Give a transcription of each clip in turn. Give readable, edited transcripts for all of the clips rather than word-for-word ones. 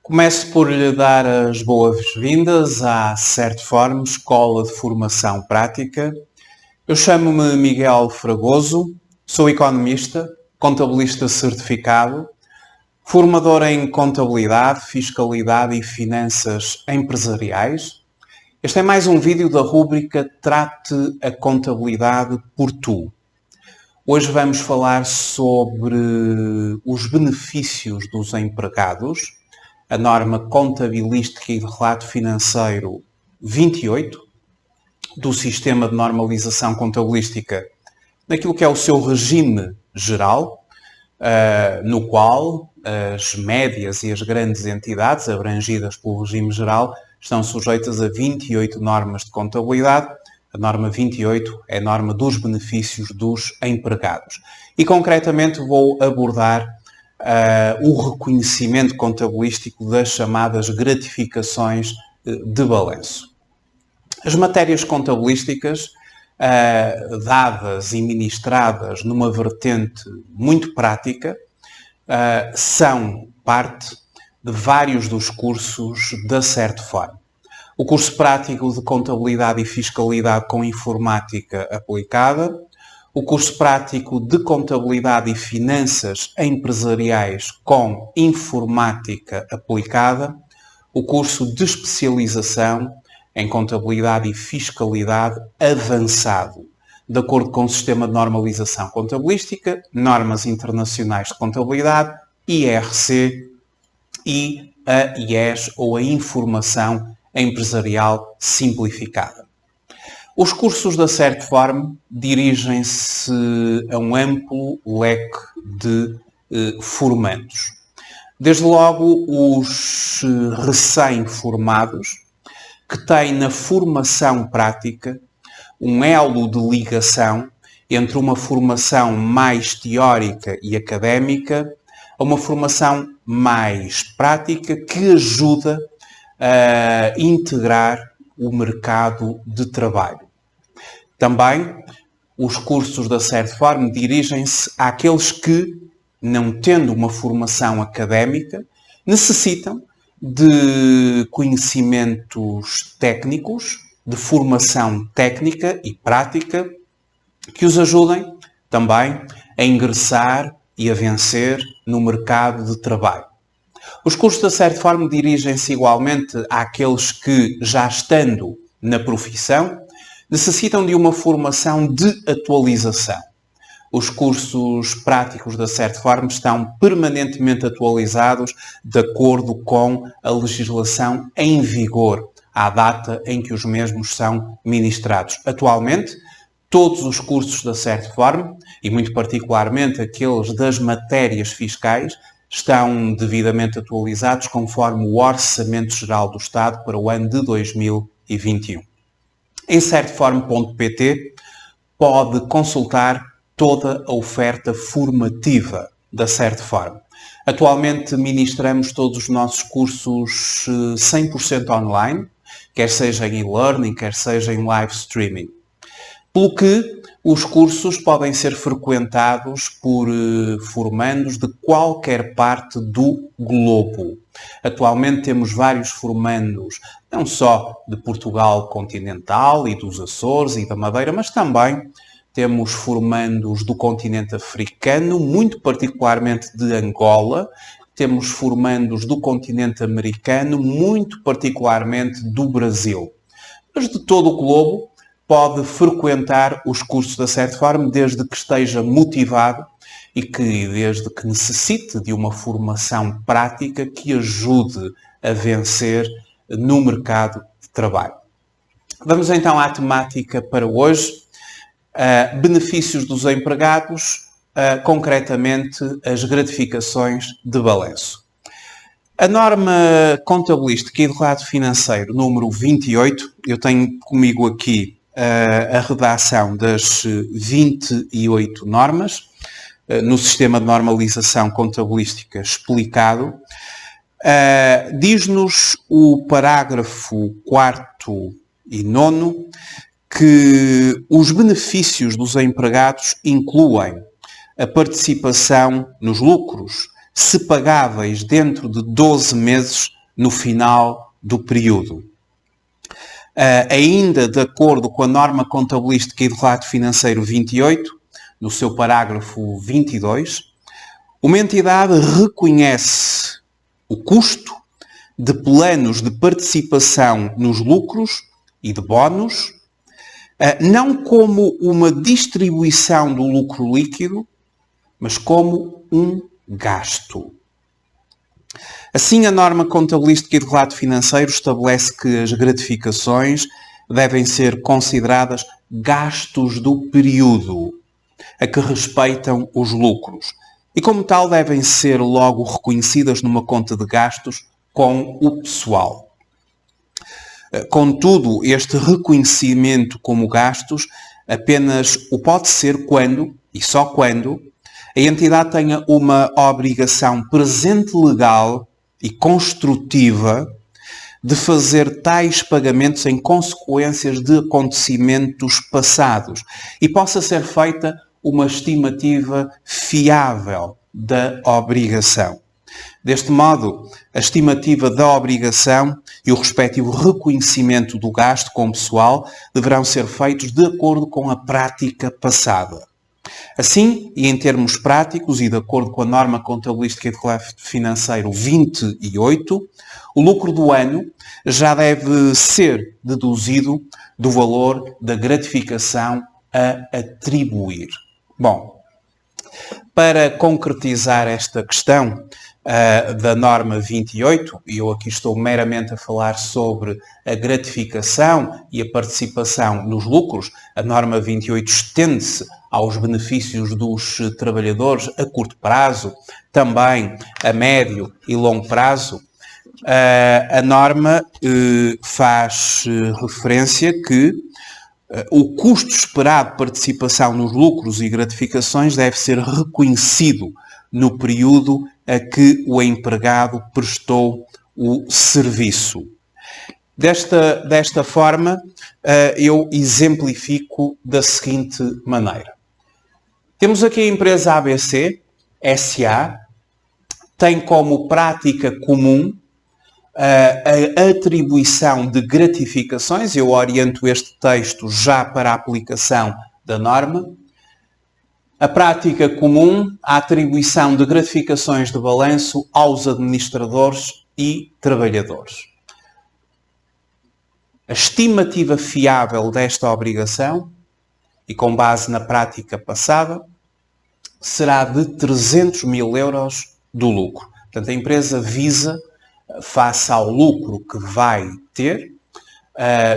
Começo por lhe dar as boas-vindas à Certform, Escola de Formação Prática. Eu chamo-me Miguel Fragoso, sou economista, contabilista certificado, formador em contabilidade, fiscalidade e finanças empresariais. Este é mais um vídeo da rúbrica Trate a Contabilidade por Tu. Hoje vamos falar sobre os benefícios dos empregados, a norma contabilística e de relato financeiro 28 do Sistema de Normalização Contabilística, naquilo que é o seu regime geral, no qual as médias e as grandes entidades abrangidas pelo regime geral estão sujeitas a 28 normas de contabilidade. A norma 28 é a norma dos benefícios dos empregados. E concretamente vou abordar o reconhecimento contabilístico das chamadas gratificações de balanço. As matérias contabilísticas dadas e ministradas numa vertente muito prática são parte de vários dos cursos da Certform. O curso prático de Contabilidade e Fiscalidade com Informática Aplicada, o curso prático de Contabilidade e Finanças Empresariais com Informática Aplicada, o curso de especialização em Contabilidade e Fiscalidade Avançado, de acordo com o Sistema de Normalização Contabilística, Normas Internacionais de Contabilidade, IRC e a IES, ou a Informação Empresarial Simplificada. Os cursos da Certform dirigem-se a um amplo leque de formandos. Desde logo os recém-formados, que têm na formação prática um elo de ligação entre uma formação mais teórica e académica a uma formação mais prática que ajuda a integrar o mercado de trabalho. Também os cursos da Certform dirigem-se àqueles que, não tendo uma formação académica, necessitam de conhecimentos técnicos, de formação técnica e prática, que os ajudem também a ingressar e a vencer no mercado de trabalho. Os cursos da Certform dirigem-se igualmente àqueles que, já estando na profissão, necessitam de uma formação de atualização. Os cursos práticos da Certform estão permanentemente atualizados de acordo com a legislação em vigor, à data em que os mesmos são ministrados. Atualmente, todos os cursos da Certform, e muito particularmente aqueles das matérias fiscais, estão devidamente atualizados conforme o Orçamento Geral do Estado para o ano de 2021. Em certform.pt pode consultar toda a oferta formativa da Certform. Atualmente ministramos todos os nossos cursos 100% online, quer seja em e-learning, quer seja em live streaming. Pelo que os cursos podem ser frequentados por formandos de qualquer parte do globo. Atualmente temos vários formandos, não só de Portugal continental e dos Açores e da Madeira, mas também temos formandos do continente africano, muito particularmente de Angola. Temos formandos do continente americano, muito particularmente do Brasil. Mas de todo o globo pode frequentar os cursos da Certform desde que esteja motivado e desde que necessite de uma formação prática que ajude a vencer no mercado de trabalho. Vamos então à temática para hoje. Benefícios dos empregados, concretamente as gratificações de balanço. A norma contabilística e de relato financeiro número 28, eu tenho comigo aqui a redação das 28 normas, no Sistema de Normalização Contabilística explicado, diz-nos o parágrafo 4º e 9º que os benefícios dos empregados incluem a participação nos lucros, se pagáveis dentro de 12 meses no final do período. Ainda de acordo com a norma contabilística e do relato financeiro 28, no seu parágrafo 22, uma entidade reconhece o custo de planos de participação nos lucros e de bónus, não como uma distribuição do lucro líquido, mas como um gasto. Assim, a norma contabilística e de relato financeiro estabelece que as gratificações devem ser consideradas gastos do período, a que respeitam os lucros, e como tal devem ser logo reconhecidas numa conta de gastos com o pessoal. Contudo, este reconhecimento como gastos apenas o pode ser quando, e só quando, a entidade tenha uma obrigação presente legal e construtiva de fazer tais pagamentos em consequências de acontecimentos passados e possa ser feita uma estimativa fiável da obrigação. Deste modo, a estimativa da obrigação e o respectivo reconhecimento do gasto com o pessoal deverão ser feitos de acordo com a prática passada. Assim, e em termos práticos e de acordo com a norma contabilística e de relato financeiro 28, o lucro do ano já deve ser deduzido do valor da gratificação a atribuir. Bom, para concretizar esta questão da norma 28, e eu aqui estou meramente a falar sobre a gratificação e a participação nos lucros, a norma 28 estende-se aos benefícios dos trabalhadores a curto prazo, também a médio e longo prazo. A norma faz referência que o custo esperado de participação nos lucros e gratificações deve ser reconhecido no período a que o empregado prestou o serviço. Desta forma, eu exemplifico da seguinte maneira. Temos aqui a empresa ABC, SA, tem como prática comum a atribuição de gratificações. Eu oriento este texto já para a aplicação da norma. A prática comum, a atribuição de gratificações de balanço aos administradores e trabalhadores. A estimativa fiável desta obrigação, e com base na prática passada, será de 300 mil euros do lucro. Portanto, a empresa visa, face ao lucro que vai ter,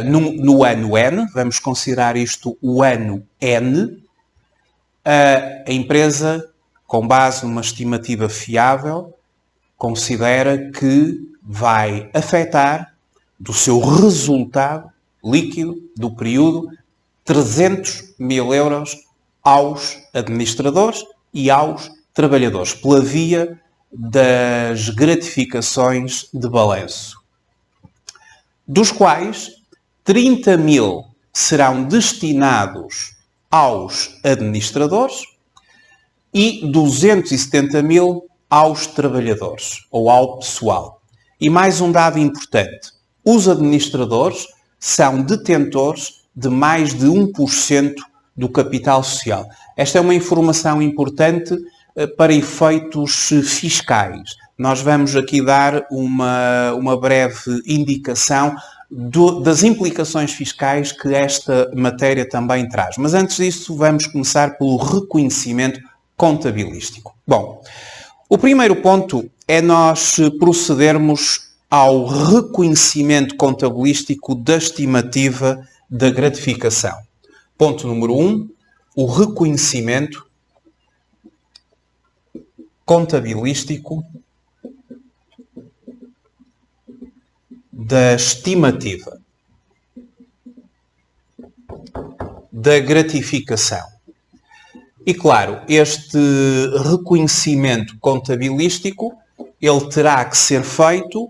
no ano N, vamos considerar isto o ano N, a empresa, com base numa estimativa fiável, considera que vai afetar do seu resultado líquido do período 300 mil euros aos administradores e aos trabalhadores, pela via das gratificações de balanço, dos quais 30 mil serão destinados aos administradores e 270 mil aos trabalhadores ou ao pessoal. E mais um dado importante: os administradores são detentores de mais de 1% do capital social. Esta é uma informação importante para efeitos fiscais. Nós vamos aqui dar uma breve indicação das implicações fiscais que esta matéria também traz. Mas antes disso, vamos começar pelo reconhecimento contabilístico. Bom, o primeiro ponto é nós procedermos ao reconhecimento contabilístico da estimativa da gratificação. Ponto número 1, o reconhecimento contabilístico da estimativa da gratificação. E claro, este reconhecimento contabilístico, ele terá que ser feito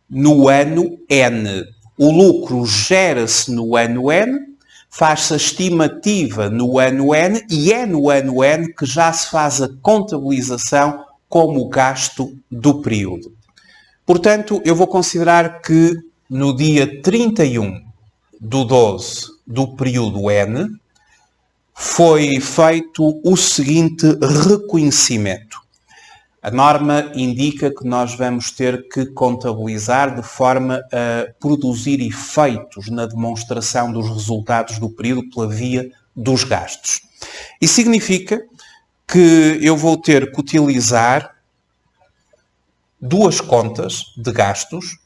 no ano N. O lucro gera-se no ano N, faz-se a estimativa no ano N e é no ano N que já se faz a contabilização como gasto do período. Portanto, eu vou considerar que no dia 31/12 do período N foi feito o seguinte reconhecimento. A norma indica que nós vamos ter que contabilizar de forma a produzir efeitos na demonstração dos resultados do período pela via dos gastos. Isso significa que eu vou ter que utilizar duas contas de gastos.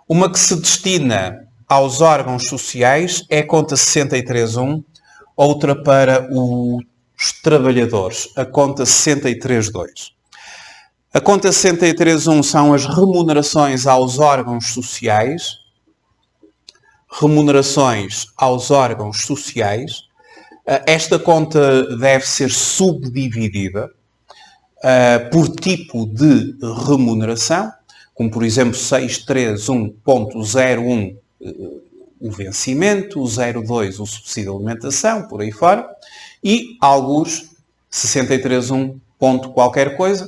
Uma que se destina aos órgãos sociais é a conta 63.1, outra para os trabalhadores, a conta 63.2. A conta 63.1 são as remunerações aos órgãos sociais. Remunerações aos órgãos sociais. Esta conta deve ser subdividida por tipo de remuneração, como por exemplo 631.01 o vencimento, o 02 o subsídio de alimentação, por aí fora, e alguns 63.1 ponto qualquer coisa,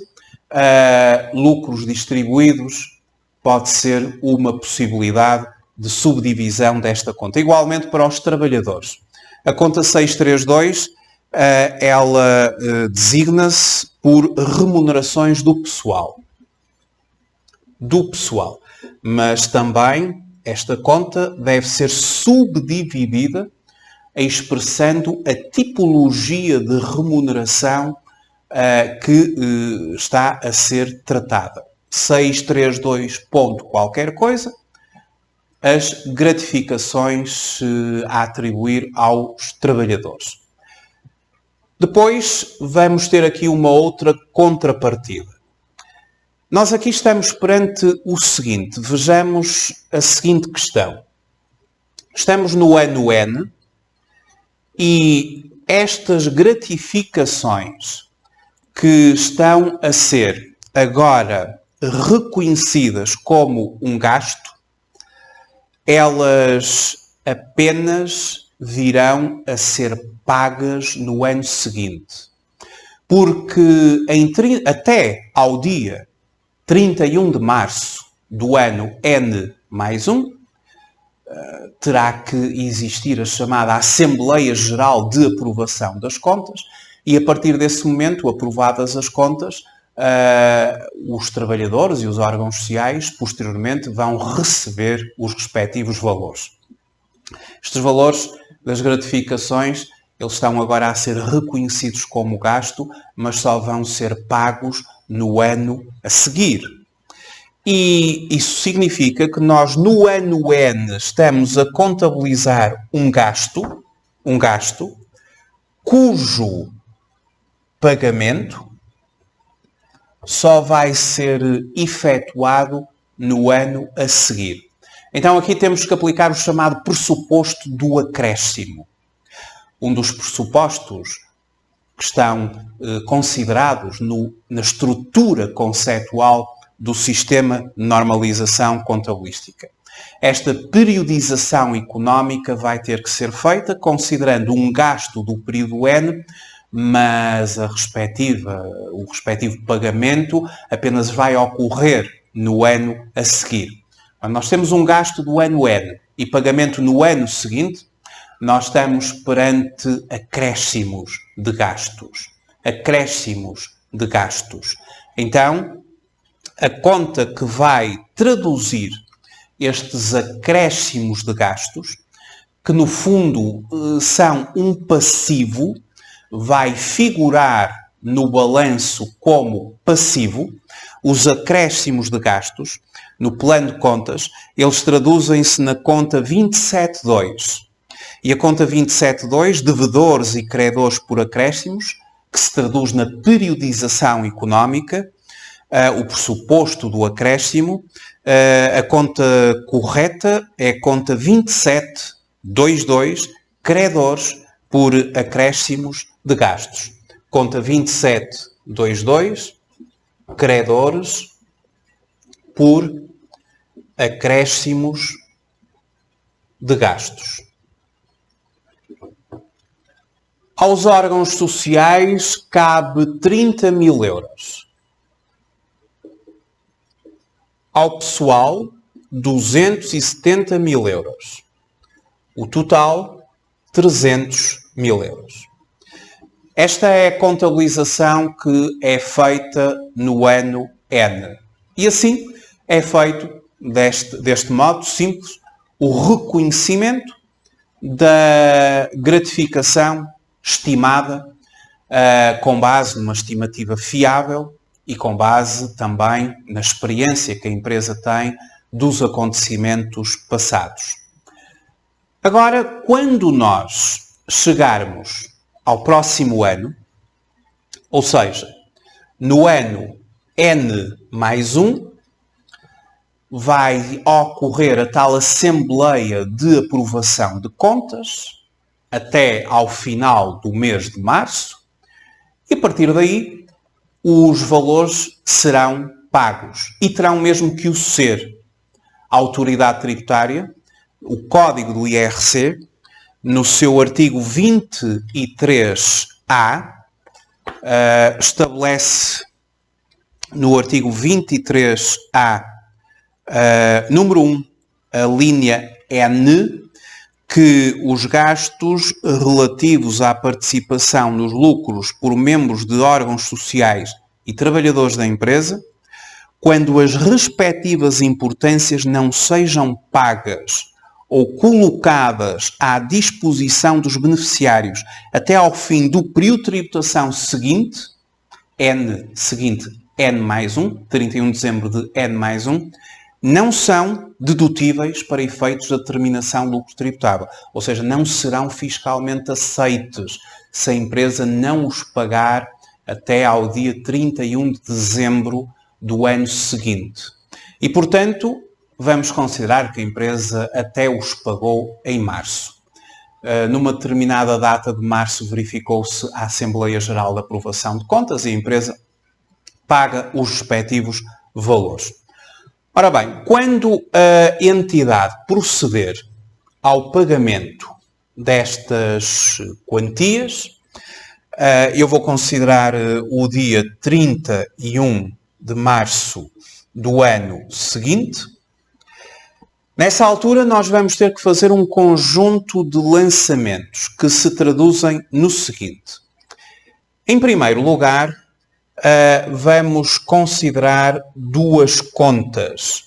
lucros distribuídos, pode ser uma possibilidade de subdivisão desta conta. Igualmente para os trabalhadores. A conta 632, ela designa-se por remunerações do pessoal. Mas também esta conta deve ser subdividida expressando a tipologia de remuneração que está a ser tratada. 632 ponto qualquer coisa, as gratificações a atribuir aos trabalhadores. Depois vamos ter aqui uma outra contrapartida. Nós aqui estamos perante o seguinte, vejamos a seguinte questão. Estamos no ano N e estas gratificações que estão a ser agora reconhecidas como um gasto, elas apenas virão a ser pagas no ano seguinte. Porque até ao dia 31 de março do ano N+1, terá que existir a chamada Assembleia Geral de Aprovação das Contas e, a partir desse momento, aprovadas as contas, os trabalhadores e os órgãos sociais, posteriormente, vão receber os respectivos valores. Estes valores das gratificações, eles estão agora a ser reconhecidos como gasto, mas só vão ser pagos no ano a seguir. E isso significa que nós, no ano N, estamos a contabilizar um gasto cujo pagamento só vai ser efetuado no ano a seguir. Então aqui temos que aplicar o chamado pressuposto do acréscimo. Um dos pressupostos que estão considerados na estrutura conceitual do sistema de normalização contabilística. Esta periodização económica vai ter que ser feita considerando um gasto do período N, mas o respectivo pagamento apenas vai ocorrer no ano a seguir. Nós temos um gasto do ano N e pagamento no ano seguinte, nós estamos perante acréscimos de gastos. Então, a conta que vai traduzir estes acréscimos de gastos, que no fundo são um passivo, vai figurar no balanço como passivo. Os acréscimos de gastos, no plano de contas, eles traduzem-se na conta 27.2. E a conta 27.2, devedores e credores por acréscimos, que se traduz na periodização económica, o pressuposto do acréscimo, a conta correta é a conta 27.22, credores por acréscimos de gastos. Conta 27.22, credores por acréscimos de gastos. Aos órgãos sociais cabe 30.000 euros. ao pessoal 270 mil euros. O total, 300 mil euros. Esta é a contabilização que é feita no ano N. E assim é feito, deste modo simples, o reconhecimento da gratificação estimada com base numa estimativa fiável e com base também na experiência que a empresa tem dos acontecimentos passados. Agora, quando nós chegarmos ao próximo ano, ou seja, no ano N mais 1, vai ocorrer a tal Assembleia de Aprovação de Contas até ao final do mês de março e a partir daí os valores serão pagos e terão mesmo que o ser. A autoridade tributária, o Código do IRC, no seu artigo 23A, estabelece no artigo 23A, número 1, a linha N, que os gastos relativos à participação nos lucros por membros de órgãos sociais e trabalhadores da empresa, quando as respectivas importâncias não sejam pagas ou colocadas à disposição dos beneficiários até ao fim do período de tributação seguinte, N mais 1, 31 de dezembro de N mais 1, não são dedutíveis para efeitos da determinação do lucro tributável. Ou seja, não serão fiscalmente aceites se a empresa não os pagar até ao dia 31 de dezembro do ano seguinte. E, portanto, vamos considerar que a empresa até os pagou em março. Numa determinada data de março verificou-se a Assembleia Geral de Aprovação de Contas e a empresa paga os respectivos valores. Ora bem, quando a entidade proceder ao pagamento destas quantias, eu vou considerar o dia 31 de março do ano seguinte. Nessa altura, nós vamos ter que fazer um conjunto de lançamentos que se traduzem no seguinte. Em primeiro lugar, vamos considerar duas contas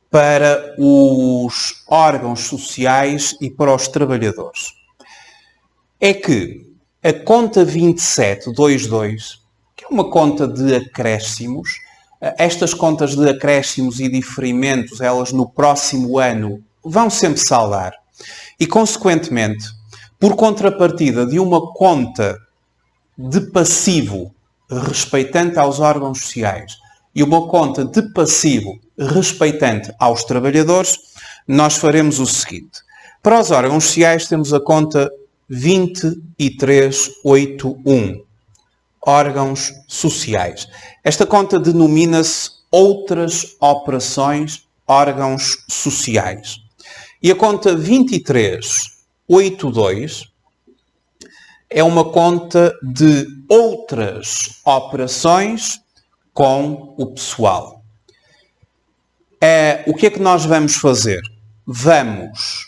para os órgãos sociais e para os trabalhadores. É que a conta 2722, que é uma conta de acréscimos, estas contas de acréscimos e diferimentos, elas no próximo ano vão sempre saldar e, consequentemente, por contrapartida de uma conta de passivo respeitante aos órgãos sociais e uma conta de passivo respeitante aos trabalhadores, nós faremos o seguinte. Para os órgãos sociais temos a conta 2381, órgãos sociais. Esta conta denomina-se Outras Operações Órgãos Sociais. E a conta 2382 é uma conta de outras operações com o pessoal. O que é que nós vamos fazer? Vamos,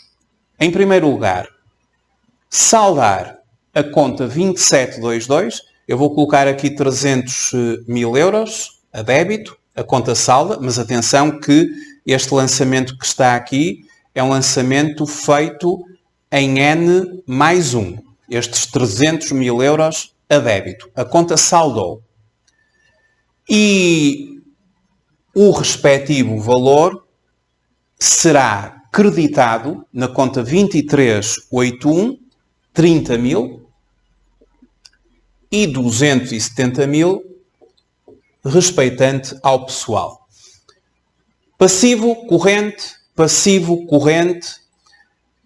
em primeiro lugar, saldar a conta 2722. Eu vou colocar aqui 300 mil euros a débito, a conta salda, mas atenção que este lançamento que está aqui é um lançamento feito em N mais 1. Estes 300 mil euros a débito. A conta saldou. E o respectivo valor será creditado na conta 2381, 30 mil e 270 mil respeitante ao pessoal. Passivo corrente,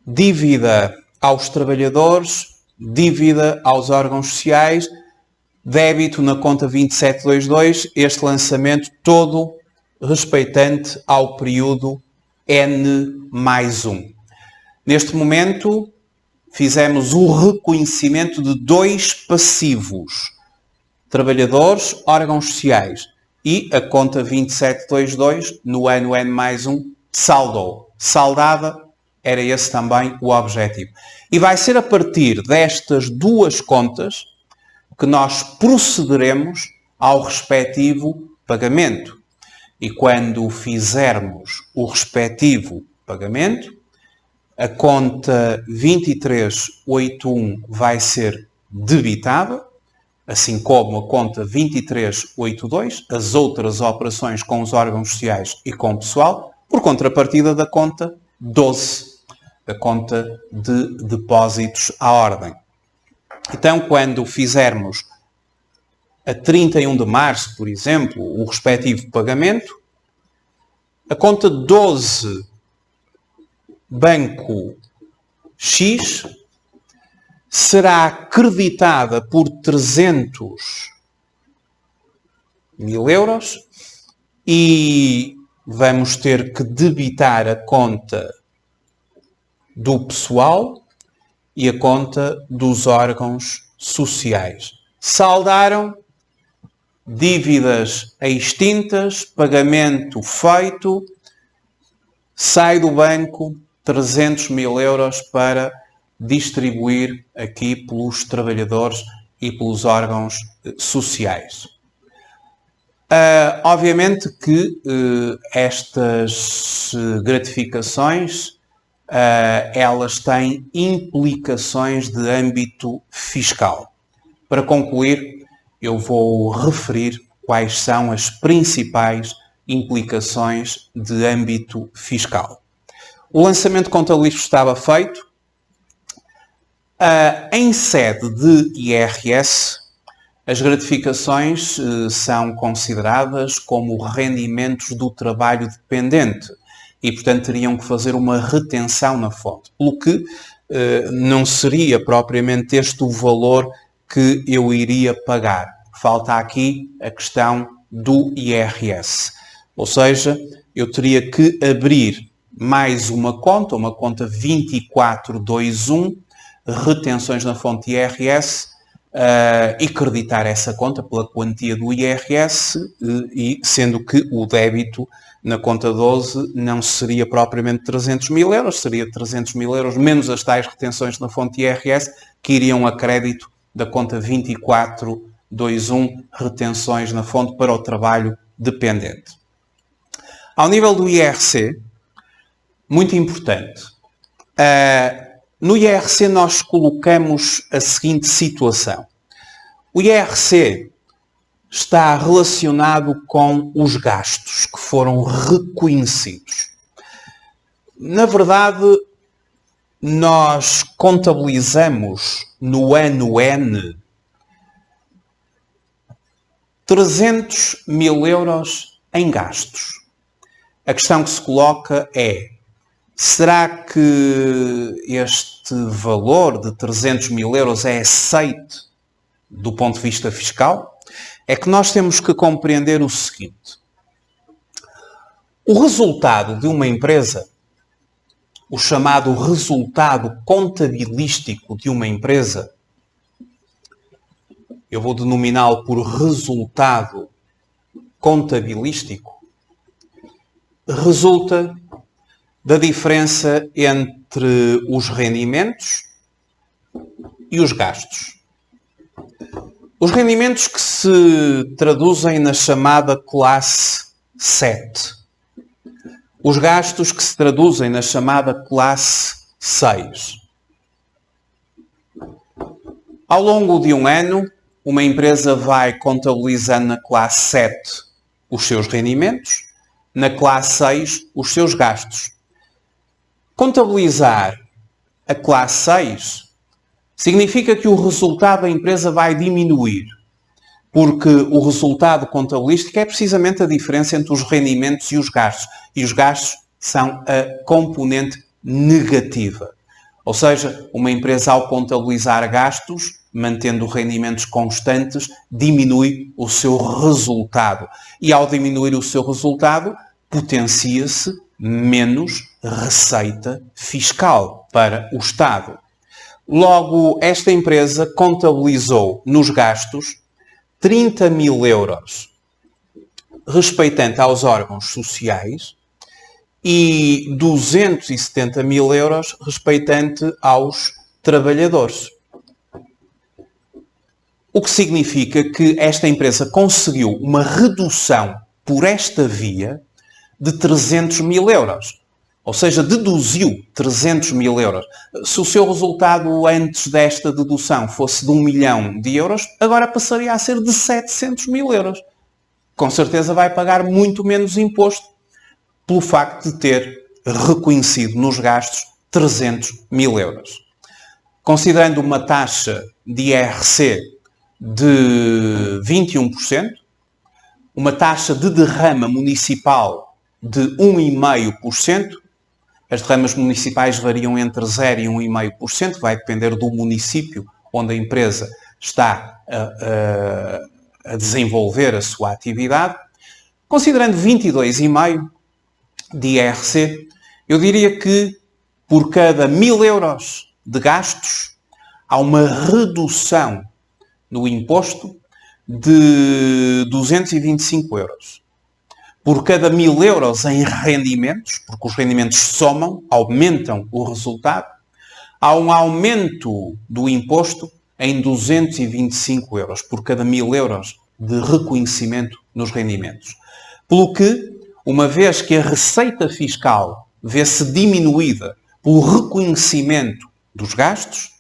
dívida aos trabalhadores, dívida aos órgãos sociais, débito na conta 2722, este lançamento todo respeitante ao período N mais 1. Neste momento, fizemos o reconhecimento de dois passivos, trabalhadores, órgãos sociais, e a conta 2722 no ano N+1 saldou. Saldada, era esse também o objetivo. E vai ser a partir destas duas contas que nós procederemos ao respectivo pagamento. E quando fizermos o respectivo pagamento, a conta 2381 vai ser debitada, assim como a conta 2382, as outras operações com os órgãos sociais e com o pessoal, por contrapartida da conta 12, da conta de depósitos à ordem. Então, quando fizermos a 31 de março, por exemplo, o respectivo pagamento, a conta 12, Banco X, será acreditada por 300.000 euros e vamos ter que debitar a conta do pessoal e a conta dos órgãos sociais. Saldaram, dívidas extintas, pagamento feito, sai do banco 300.000 euros para distribuir aqui pelos trabalhadores e pelos órgãos sociais. Obviamente que estas gratificações elas têm implicações de âmbito fiscal. Para concluir, eu vou referir quais são as principais implicações de âmbito fiscal. O lançamento contabilístico estava feito. Em sede de IRS, as gratificações são consideradas como rendimentos do trabalho dependente e, portanto, teriam que fazer uma retenção na fonte, pelo que não seria propriamente este o valor que eu iria pagar. Falta aqui a questão do IRS. Ou seja, eu teria que abrir mais uma conta 2421, retenções na fonte IRS, e creditar essa conta pela quantia do IRS, e sendo que o débito na conta 12 não seria propriamente 300.000 euros, seria 300.000 euros menos as tais retenções na fonte IRS que iriam a crédito da conta 2421, retenções na fonte para o trabalho dependente. Ao nível do IRC, muito importante, no IRC nós colocamos a seguinte situação. O IRC está relacionado com os gastos que foram reconhecidos. Na verdade, nós contabilizamos no ano N 300.000 euros em gastos. A questão que se coloca é: será que este valor de 300.000 euros é aceite do ponto de vista fiscal? É que nós temos que compreender o seguinte. O resultado de uma empresa, o chamado resultado contabilístico de uma empresa, eu vou denominá-lo por resultado contabilístico, resulta da diferença entre os rendimentos e os gastos. Os rendimentos que se traduzem na chamada classe 7. Os gastos que se traduzem na chamada classe 6. Ao longo de um ano, uma empresa vai contabilizando na classe 7 os seus rendimentos, na classe 6 os seus gastos. Contabilizar a classe 6 significa que o resultado da empresa vai diminuir, porque o resultado contabilístico é precisamente a diferença entre os rendimentos e os gastos. E os gastos são a componente negativa. Ou seja, uma empresa ao contabilizar gastos, mantendo rendimentos constantes, diminui o seu resultado. E ao diminuir o seu resultado, potencia-se menos receita fiscal para o Estado. Logo, esta empresa contabilizou nos gastos 30.000 euros respeitante aos órgãos sociais e 270 mil euros respeitante aos trabalhadores. O que significa que esta empresa conseguiu uma redução por esta via de 300 mil euros. Ou seja, deduziu 300 mil euros. Se o seu resultado antes desta dedução fosse de 1 milhão de euros, agora passaria a ser de 700 mil euros. Com certeza vai pagar muito menos imposto pelo facto de ter reconhecido nos gastos 300 mil euros. Considerando uma taxa de IRC de 21%, uma taxa de derrama municipal de 1,5%, as derramas municipais variam entre 0% e 1,5%, vai depender do município onde a empresa está a desenvolver a sua atividade. Considerando 22,5% de IRC, eu diria que por cada 1.000 euros de gastos há uma redução no imposto de 225 euros. Por cada 1.000 euros em rendimentos, porque os rendimentos somam, aumentam o resultado, há um aumento do imposto em 225 euros por cada 1.000 euros de reconhecimento nos rendimentos. Pelo que, uma vez que a receita fiscal vê-se diminuída pelo reconhecimento dos gastos,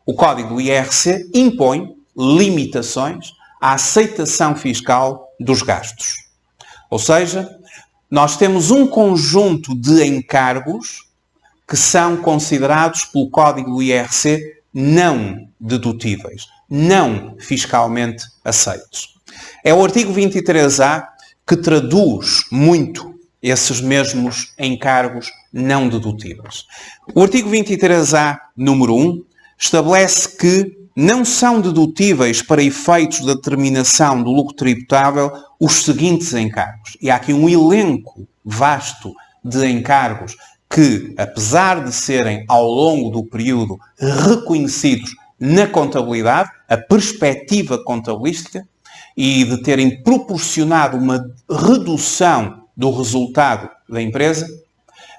o Código do IRC impõe limitações à aceitação fiscal dos gastos. Ou seja, nós temos um conjunto de encargos que são considerados pelo Código do IRC não dedutíveis, não fiscalmente aceitos. É o artigo 23A que traduz muito esses mesmos encargos não dedutíveis. O artigo 23A, número 1, estabelece que não são dedutíveis para efeitos da determinação do lucro tributável os seguintes encargos. E há aqui um elenco vasto de encargos que, apesar de serem ao longo do período reconhecidos na contabilidade, a perspectiva contabilística, e de terem proporcionado uma redução do resultado da empresa,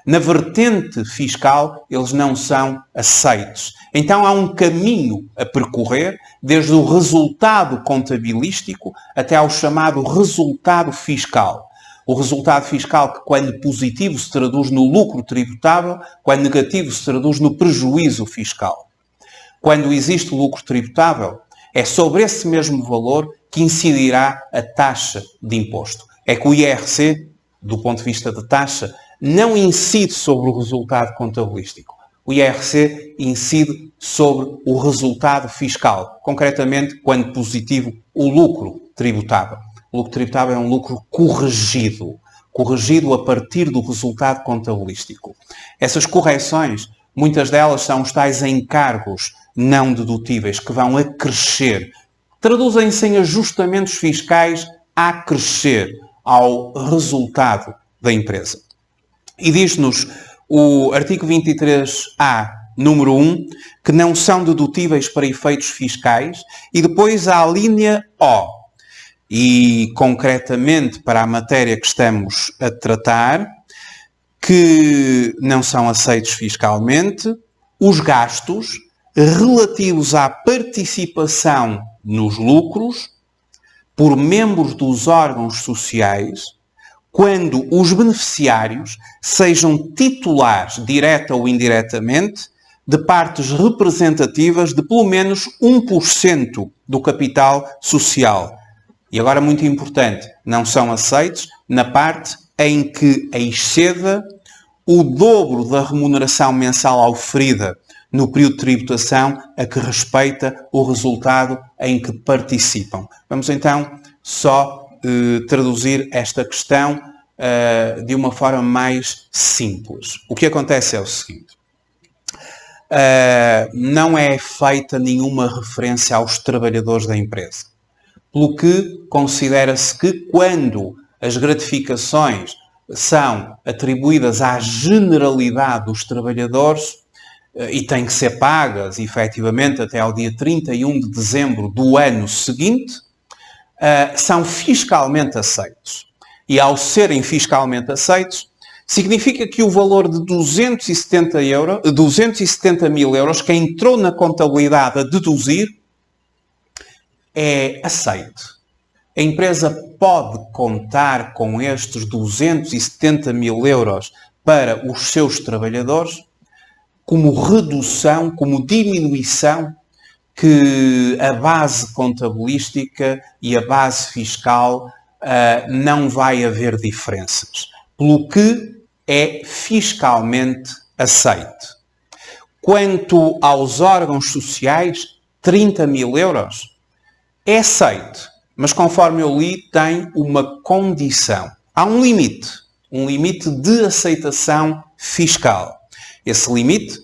na vertente fiscal eles não são aceitos. Então há um caminho a percorrer, desde o resultado contabilístico até ao chamado resultado fiscal. O resultado fiscal que, quando positivo, se traduz no lucro tributável, quando negativo, se traduz no prejuízo fiscal. Quando existe lucro tributável, é sobre esse mesmo valor que incidirá a taxa de imposto. É que o IRC, do ponto de vista de taxa, não incide sobre o resultado contabilístico. O IRC incide sobre o resultado fiscal, concretamente, quando positivo, o lucro tributável. O lucro tributável é um lucro corrigido a partir do resultado contabilístico. Essas correções, muitas delas são os tais encargos não dedutíveis, que vão a crescer. Traduzem-se em ajustamentos fiscais a crescer ao resultado da empresa. E diz-nos o artigo 23A, número 1, que não são dedutíveis para efeitos fiscais, e depois há a linha O. E, concretamente, para a matéria que estamos a tratar, que não são aceitos fiscalmente, os gastos relativos à participação nos lucros por membros dos órgãos sociais, quando os beneficiários sejam titulares, direta ou indiretamente, de partes representativas de pelo menos 1% do capital social. E agora, muito importante, não são aceitos na parte em que exceda o dobro da remuneração mensal oferida no período de tributação a que respeita o resultado em que participam. Vamos então só traduzir esta questão de uma forma mais simples. O que acontece é o seguinte. Não é feita nenhuma referência aos trabalhadores da empresa. Pelo que considera-se que quando as gratificações são atribuídas à generalidade dos trabalhadores e têm que ser pagas, efetivamente, até ao dia 31 de dezembro do ano seguinte, são fiscalmente aceitos. E ao serem fiscalmente aceitos, significa que o valor de 270 mil euros que entrou na contabilidade a deduzir é aceito. A empresa pode contar com estes 270 mil euros para os seus trabalhadores como redução, como diminuição que a base contabilística e a base fiscal não vai haver diferenças, pelo que é fiscalmente aceito. Quanto aos órgãos sociais, 30 mil euros é aceito, mas conforme eu li, tem uma condição. Há um limite de aceitação fiscal. Esse limite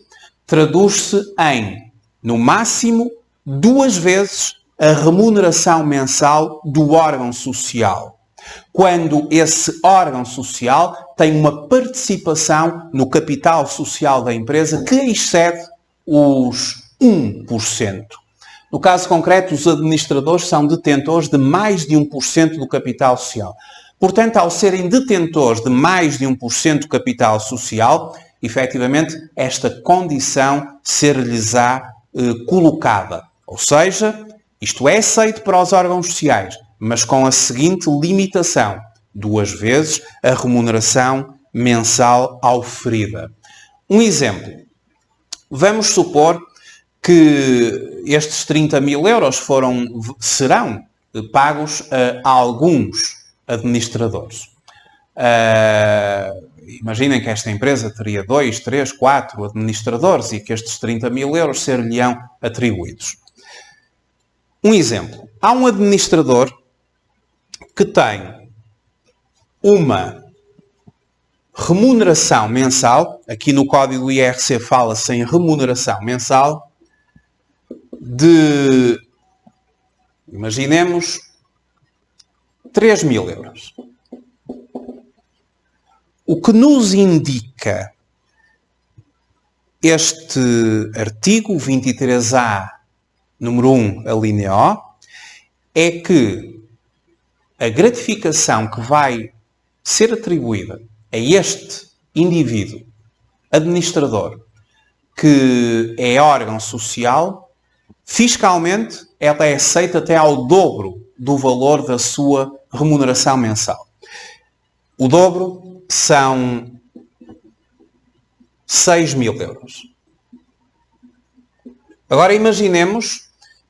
traduz-se em, no máximo, 2 vezes a remuneração mensal do órgão social, quando esse órgão social tem uma participação no capital social da empresa que excede os 1%. No caso concreto, os administradores são detentores de mais de 1% do capital social. Portanto, ao serem detentores de mais de 1% do capital social, efetivamente, esta condição ser-lhes-á colocada. Ou seja, isto é aceito para os órgãos sociais, mas com a seguinte limitação: 2 vezes a remuneração mensal auferida. Um exemplo. Vamos supor que estes 30 mil euros serão pagos a alguns administradores. Imaginem que esta empresa teria 2, 3, 4 administradores e que estes 30 mil euros ser-lhe-ão atribuídos. Um exemplo. Há um administrador que tem uma remuneração mensal, aqui no código do IRC fala-se em remuneração mensal, de, imaginemos, 3 mil euros. O que nos indica este artigo 23A, número 1, a linha O, é que a gratificação que vai ser atribuída a este indivíduo administrador, que é órgão social, fiscalmente ela é aceita até ao dobro do valor da sua remuneração mensal. O dobro são 6 mil euros. Agora imaginemos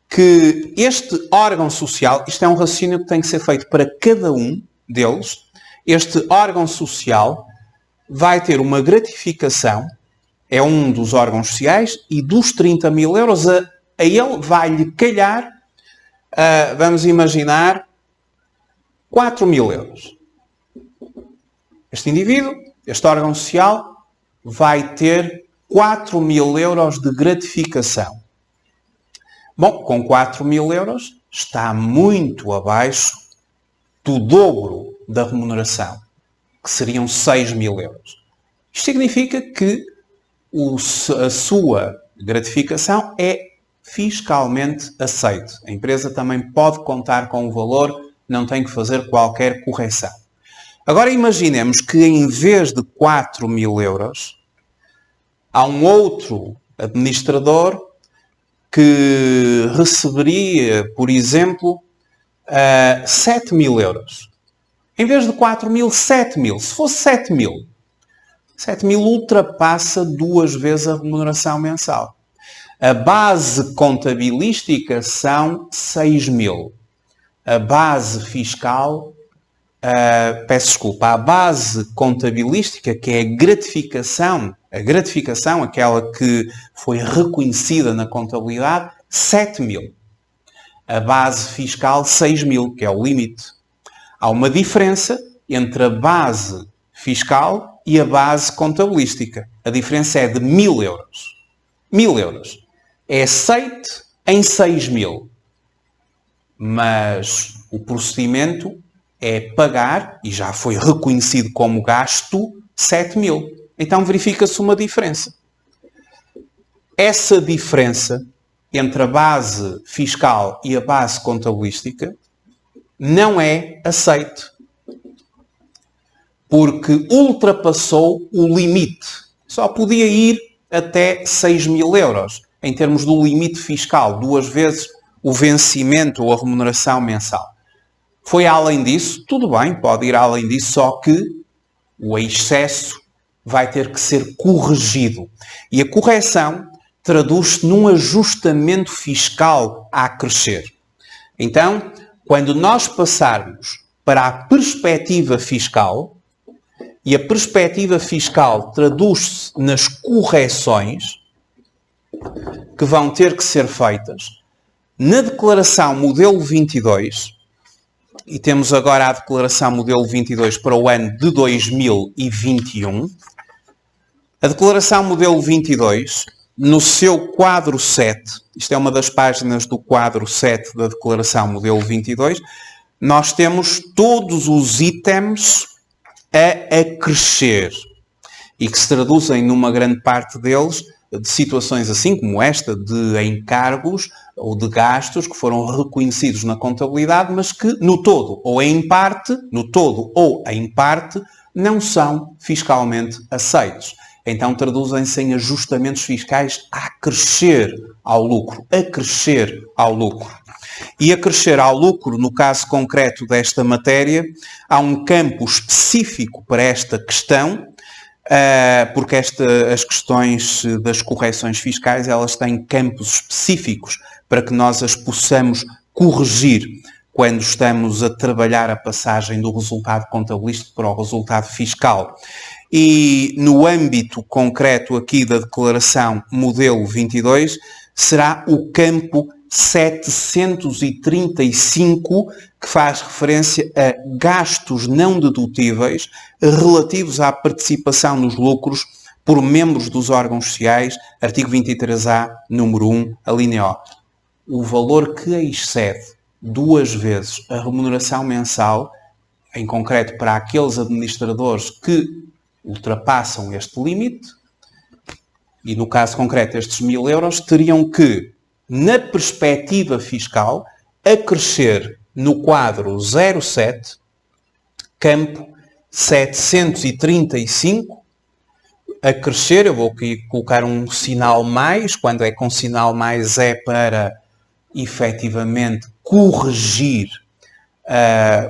que este órgão social, isto é um raciocínio que tem que ser feito para cada um deles, este órgão social vai ter uma gratificação, é um dos órgãos sociais, e dos 30 mil euros a ele vai-lhe calhar, vamos imaginar, 4 mil euros. Este indivíduo, este órgão social, vai ter 4 mil euros de gratificação. Bom, com 4 mil euros está muito abaixo do dobro da remuneração, que seriam 6 mil euros. Isto significa que a sua gratificação é fiscalmente aceite. A empresa também pode contar com o valor, não tem que fazer qualquer correção. Agora imaginemos que em vez de 4 mil euros, há um outro administrador que receberia, por exemplo, 7 mil euros. Em vez de 4 mil, 7 mil. Se fosse 7 mil, 7 mil ultrapassa 2 vezes a remuneração mensal. A base contabilística são 6 mil. A base fiscal, a base contabilística, que é a gratificação, aquela que foi reconhecida na contabilidade, 7 mil. A base fiscal, 6 mil, que é o limite. Há uma diferença entre a base fiscal e a base contabilística. A diferença é de 1.000 euros. 1.000 euros. É aceite em 6 mil. Mas o procedimento é pagar, e já foi reconhecido como gasto, 7 mil. Então verifica-se uma diferença. Essa diferença entre a base fiscal e a base contabilística não é aceite. porque ultrapassou o limite. Só podia ir até 6.000 euros, em termos do limite fiscal, 2 vezes o vencimento ou a remuneração mensal. Foi além disso, tudo bem, pode ir além disso, só que o excesso vai ter que ser corrigido. E a correção traduz-se num ajustamento fiscal a crescer. Então, quando nós passarmos para a perspectiva fiscal, e a perspectiva fiscal traduz-se nas correções que vão ter que ser feitas, na declaração modelo 22, e temos agora a declaração modelo 22 para o ano de 2021, a declaração modelo 22, no seu quadro 7, isto é uma das páginas do quadro 7 da declaração modelo 22, nós temos todos os itens a crescer e que se traduzem numa grande parte deles de situações assim como esta, de encargos ou de gastos que foram reconhecidos na contabilidade, mas que no todo ou em parte, não são fiscalmente aceitos. Então traduzem-se em ajustamentos fiscais a crescer ao lucro. E a crescer ao lucro, no caso concreto desta matéria, há um campo específico para esta questão, porque as questões das correções fiscais, elas têm campos específicos para que nós as possamos corrigir quando estamos a trabalhar a passagem do resultado contabilístico para o resultado fiscal. E no âmbito concreto aqui da declaração modelo 22, será o campo 735, que faz referência a gastos não dedutíveis relativos à participação nos lucros por membros dos órgãos sociais, artigo 23A, número 1, a linha O. O valor que excede 2 vezes a remuneração mensal, em concreto para aqueles administradores que ultrapassam este limite, e no caso concreto estes 1.000 euros, teriam que, na perspectiva fiscal, acrescer no quadro 07, campo 735, acrescer, eu vou aqui colocar um sinal mais, quando é com sinal mais é para efetivamente corrigir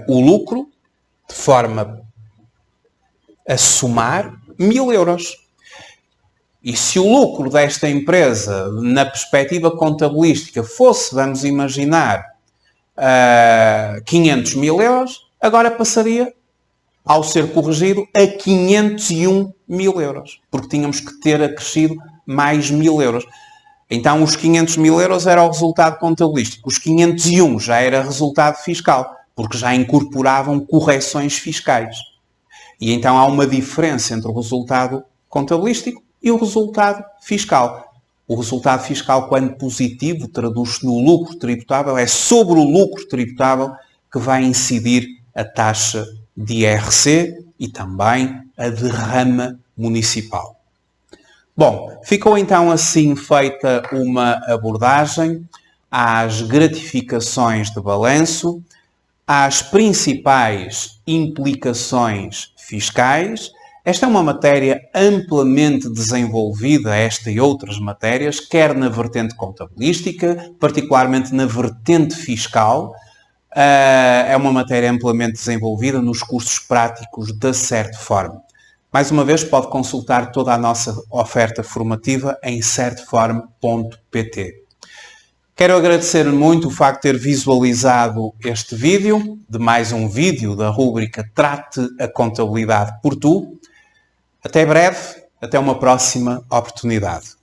o lucro, de forma a somar 1.000 euros. E se o lucro desta empresa, na perspectiva contabilística, fosse, vamos imaginar, 500.000 euros, agora passaria, ao ser corrigido, a 501.000 euros. Porque tínhamos que ter acrescido mais 1.000 euros. Então, os 500.000 euros era o resultado contabilístico. Os 501 já era resultado fiscal, porque já incorporavam correções fiscais. E então há uma diferença entre o resultado contabilístico e o resultado fiscal. O resultado fiscal, quando positivo, traduz-se no lucro tributável. É sobre o lucro tributável que vai incidir a taxa de IRC e também a derrama municipal. Bom, ficou então assim feita uma abordagem às gratificações de balanço, às principais implicações fiscais. Esta é uma matéria amplamente desenvolvida, esta e outras matérias, quer na vertente contabilística, particularmente na vertente fiscal. É uma matéria amplamente desenvolvida nos cursos práticos da Certform. Mais uma vez, pode consultar toda a nossa oferta formativa em certform.pt. Quero agradecer muito o facto de ter visualizado este vídeo, de mais um vídeo da rúbrica Trate a Contabilidade por Tu. Até breve, até uma próxima oportunidade.